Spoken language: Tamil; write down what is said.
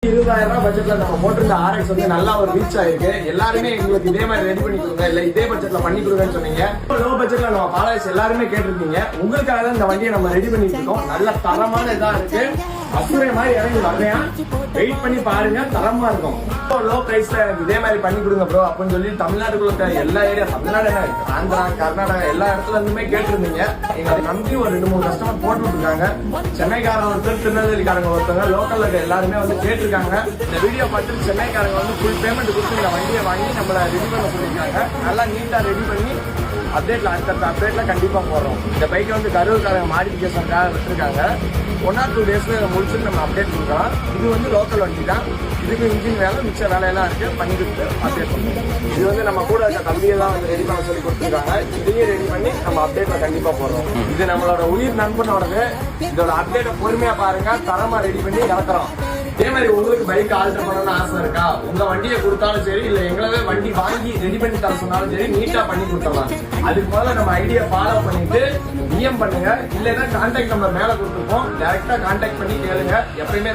20,000 பட்ஜெட்ல நம்ம போட்டிருந்த RX வந்து நல்லா ஒரு ரீச் ஆயிருக்கு. எல்லாருமே எங்களுக்கு இதே மாதிரி ரெடி பண்ணி கொடுங்க, இல்ல இதே பட்ஜெட்ல பண்ணி கொடுங்கன்னு சொன்னீங்க. லோ பட்ஜெட்ல நம்ம ஃபாலோவர்ஸ் எல்லாருமே கேட்டிருக்கீங்க. உங்களுக்காக தான் இந்த வண்டியை நம்ம ரெடி பண்ணிட்டு இருக்கோம். நல்ல தரமான இதா இருக்கு. அசுரை மாதிரி இறங்கி வரலையா, வெயிட் பண்ணி பாருங்க, தரமா இருக்கும். லோ பிரைஸ்ல எனக்கு இதே மாதிரி பண்ணி கொடுங்க ப்ரோ அப்படின்னு சொல்லி தமிழ்நாட்டுக்குள்ள எல்லா ஏரியா, தமிழ்நாடு ஆந்திரா, கர்நாடகா எல்லா இடத்துல இருந்துமே கேட்டிருந்தீங்க. எங்களை நம்பி ஒரு 2-3 கஸ்டமர் போட்டு இருக்காங்க. சென்னைக்காரங்க ஒருத்தர், திருநெல்வேலிக்காரங்க ஒருத்தவங்க, லோக்கல்ல இருக்க எல்லாருமே வந்து கேட்டிருக்காங்க. இந்த வீடியோ பார்த்து சென்னைக்காரங்க வந்து ஃபுல் பேமெண்ட் கொடுத்து இந்த வண்டியை வாங்கி நம்மள ரெடி பண்ண சொல்லியிருக்காங்க. நல்லா நீட்டா ரெடி பண்ணி அப்டேட்ல அடுத்த அப்டேட்ல கண்டிப்பா போடுறோம். இந்த பைக்கை வந்து கரூர்காரங்க மாடிஃபிகேஷனுக்காக விட்டுருக்காங்க. 1 or 2 டேஸ்ல முடிச்சுட்டு நம்ம அப்டேட் கொடுக்கலாம். இது வந்து லோக்கல் வண்டி தான். இதுக்கு இன்ஜின் வேலை, மிச்ச வேலையெல்லாம் இருக்கு, பண்ணி கொடுத்து அப்டேட் பண்ணுவோம். இது வந்து நம்ம கூட இருக்க தம்பியெல்லாம் வந்து ரெடி பண்ண சொல்லி கொடுத்துருக்காங்க. இதையும் ரெடி பண்ணி நம்ம அப்டேட்ல கண்டிப்பா போடுறோம். இது நம்மளோட உயிர் நண்பனோடது. இதோட அப்டேட்டை பொறுமையா பாருங்க, தரமா ரெடி பண்ணி இறக்குறோம். இதே மாதிரி உங்களுக்கு பைக் ஆல்டர் பண்ணணும்னு ஆசை இருக்கா? உங்க வண்டியை கொடுத்தாலும் சரி, இல்ல எங்களவே வண்டி வாங்கி ரெடி பண்ணி தர சொன்னாலும் சரி, நீட்டா பண்ணி கொடுத்துடலாம். அதுக்கு முதல்ல நம்ம ஐடியா ஃபாலோ பண்ணிட்டு DM பண்ணுங்க. இல்லைன்னா கான்டாக்ட் நம்பர் மேல கொடுத்துருப்போம், டைரக்டா கான்டாக்ட் பண்ணி கேளுங்க. எப்பயுமே